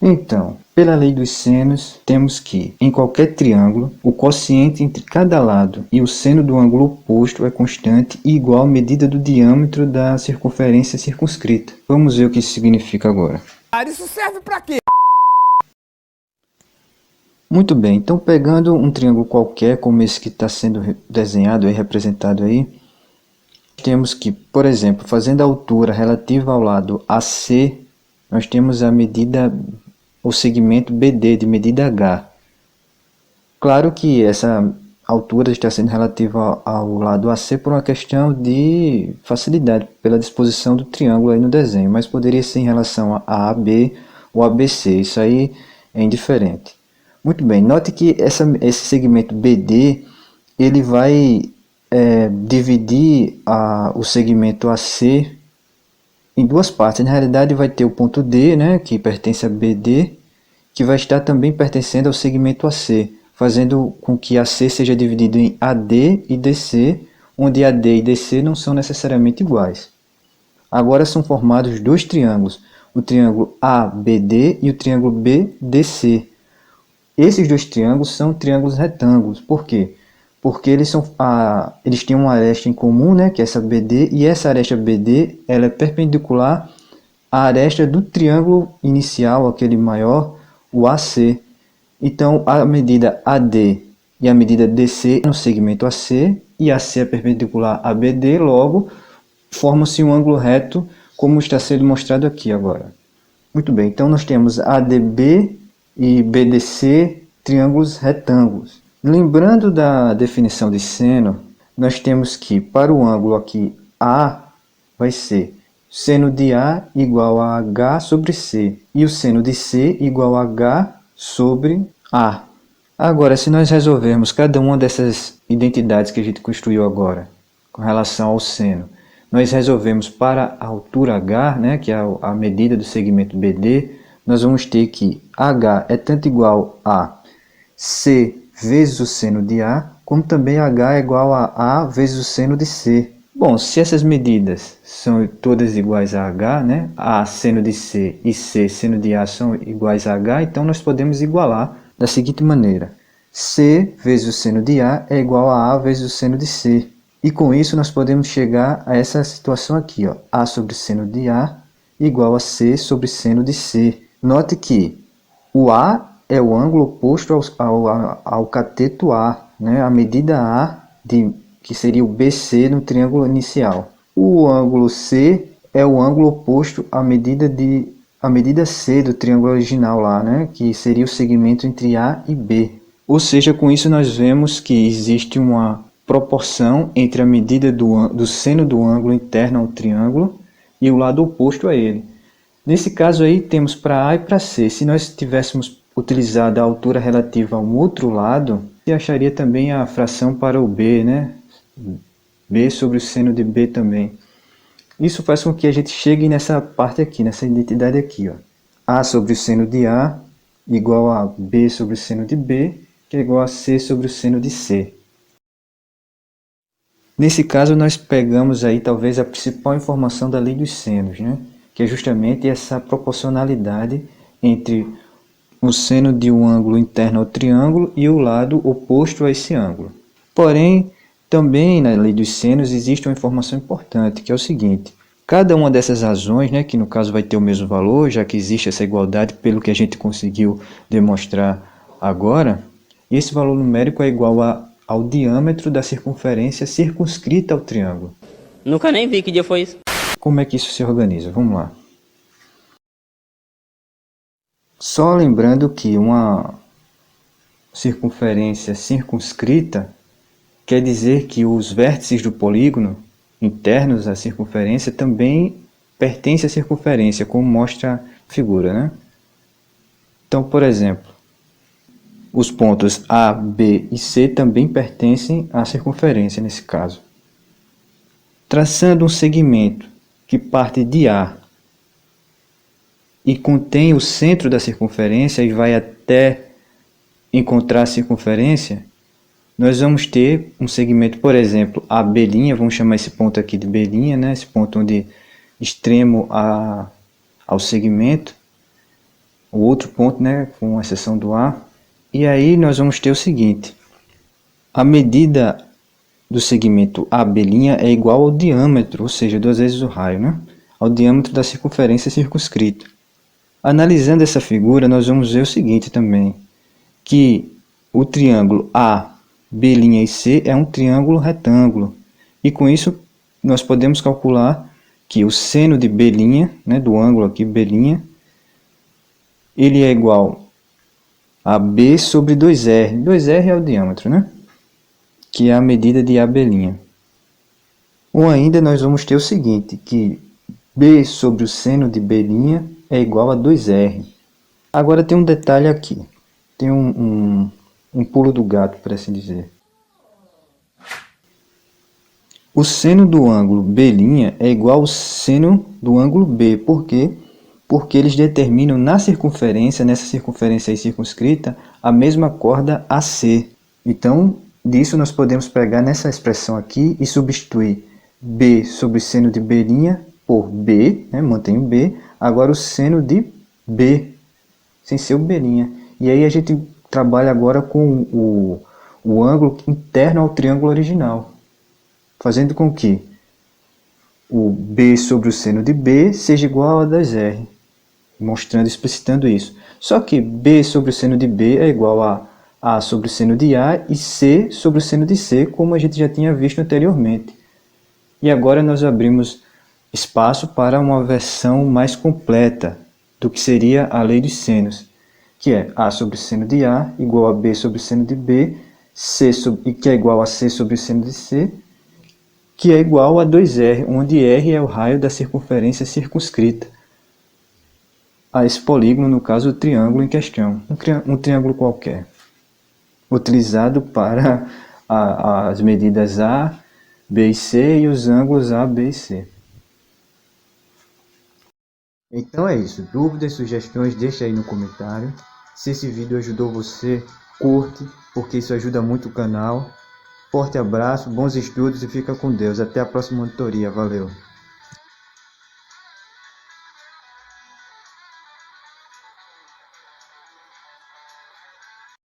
Então, pela lei dos senos, temos que, em qualquer triângulo, o quociente entre cada lado e o seno do ângulo oposto é constante e igual à medida do diâmetro da circunferência circunscrita. Vamos ver o que isso significa agora. Isso serve pra quê? Muito bem, então pegando um triângulo qualquer, como esse que está sendo desenhado e representado aí, temos que, por exemplo, fazendo a altura relativa ao lado AC, nós temos a medida, o segmento BD de medida H. Claro que essa altura está sendo relativa ao lado AC por uma questão de facilidade, pela disposição do triângulo aí no desenho, mas poderia ser em relação a AB ou ABC, isso aí é indiferente. Muito bem, note que esse segmento BD, ele vai dividir o segmento AC em duas partes. Na realidade vai ter o ponto D, né, que pertence a BD, que vai estar também pertencendo ao segmento AC, fazendo com que AC seja dividido em AD e DC, onde AD e DC não são necessariamente iguais. Agora são formados dois triângulos, o triângulo ABD e o triângulo BDC. Esses dois triângulos são triângulos retângulos. Por quê? Porque eles têm uma aresta em comum, né, que é essa BD, e essa aresta BD ela é perpendicular à aresta do triângulo inicial, aquele maior, o AC. Então, a medida AD e a medida DC no segmento AC, e AC é perpendicular a BD, logo, formam-se um ângulo reto, como está sendo mostrado aqui agora. Muito bem, então nós temos ADB e BDC, triângulos retângulos. Lembrando da definição de seno, nós temos que, para o ângulo aqui A, vai ser seno de A igual a H sobre C, e o seno de C igual a H sobre A. Agora, se nós resolvermos cada uma dessas identidades que a gente construiu agora, com relação ao seno, nós resolvemos para a altura H, né, que é a medida do segmento BD, nós vamos ter que H é tanto igual a C vezes o seno de A, como também H é igual a A vezes o seno de C. Bom, se essas medidas são todas iguais a H, né, A seno de C e C seno de A são iguais a H, então nós podemos igualar da seguinte maneira. C vezes o seno de A é igual a A vezes o seno de C. E com isso nós podemos chegar a essa situação aqui, ó, A sobre seno de A igual a C sobre seno de C. Note que o A é o ângulo oposto ao cateto A, né? A medida A, que seria o BC no triângulo inicial. O ângulo C é o ângulo oposto à medida C do triângulo original lá, né? Que seria o segmento entre A e B. Ou seja, com isso nós vemos que existe uma proporção entre a medida do seno do ângulo interno ao triângulo e o lado oposto a ele. Nesse caso aí temos para A e para C. Se nós tivéssemos utilizado a altura relativa a um outro lado, você acharia também a fração para o B, né? B sobre o seno de B também. Isso faz com que a gente chegue nessa parte aqui, nessa identidade aqui, ó. A sobre o seno de A igual a B sobre o seno de B, que é igual a C sobre o seno de C. Nesse caso nós pegamos aí talvez a principal informação da lei dos senos, né? Que é justamente essa proporcionalidade entre o seno de um ângulo interno ao triângulo e o lado oposto a esse ângulo. Porém, também na lei dos senos existe uma informação importante, que é o seguinte: cada uma dessas razões, né, que no caso vai ter o mesmo valor, já que existe essa igualdade pelo que a gente conseguiu demonstrar agora, esse valor numérico é igual ao diâmetro da circunferência circunscrita ao triângulo. Nunca nem vi, que dia foi isso? Como é que isso se organiza? Vamos lá. Só lembrando que uma circunferência circunscrita quer dizer que os vértices do polígono internos à circunferência também pertencem à circunferência, como mostra a figura, né? Então, por exemplo, os pontos A, B e C também pertencem à circunferência nesse caso. Traçando um segmento que parte de A e contém o centro da circunferência e vai até encontrar a circunferência, nós vamos ter um segmento, por exemplo, AB', vamos chamar esse ponto aqui de B', né? Esse ponto onde extremo ao segmento, o outro ponto, né, com exceção do A. E aí nós vamos ter o seguinte: a medida do segmento AB' é igual ao diâmetro, ou seja, 2 vezes o raio, né, ao diâmetro da circunferência circunscrita. Analisando essa figura, nós vamos ver o seguinte também, que o triângulo A, B' e C é um triângulo retângulo. E com isso, nós podemos calcular que o seno de B', né, do ângulo aqui, B', ele é igual a B sobre 2R. 2R é o diâmetro, né? Que é a medida de AB'. Ou ainda nós vamos ter o seguinte, que B sobre o seno de B' é igual a 2R. Agora tem um detalhe aqui. Tem um pulo do gato, por assim dizer. O seno do ângulo B' é igual ao seno do ângulo B. Por quê? Porque eles determinam na circunferência, nessa circunferência aí circunscrita, a mesma corda AC. Então, disso nós podemos pegar nessa expressão aqui e substituir B sobre o seno de B' por B, né? Mantém o B, agora o seno de B, sem ser o B'. E aí a gente trabalha agora com o ângulo interno ao triângulo original, fazendo com que o B sobre o seno de B seja igual a 2R, mostrando, explicitando isso. Só que B sobre o seno de B é igual a A sobre o seno de A e C sobre o seno de C, como a gente já tinha visto anteriormente. E agora nós abrimos espaço para uma versão mais completa do que seria a lei dos senos, que é A sobre o seno de A igual a B sobre o seno de B, que é igual a C sobre o seno de C, que é igual a 2R, onde R é o raio da circunferência circunscrita a esse polígono, no caso o triângulo em questão, um triângulo qualquer, utilizado para as medidas A, B e C e os ângulos A, B e C. Então é isso, dúvidas, sugestões, deixa aí no comentário. Se esse vídeo ajudou você, curte, porque isso ajuda muito o canal. Forte abraço, bons estudos e fica com Deus. Até a próxima monitoria. Valeu!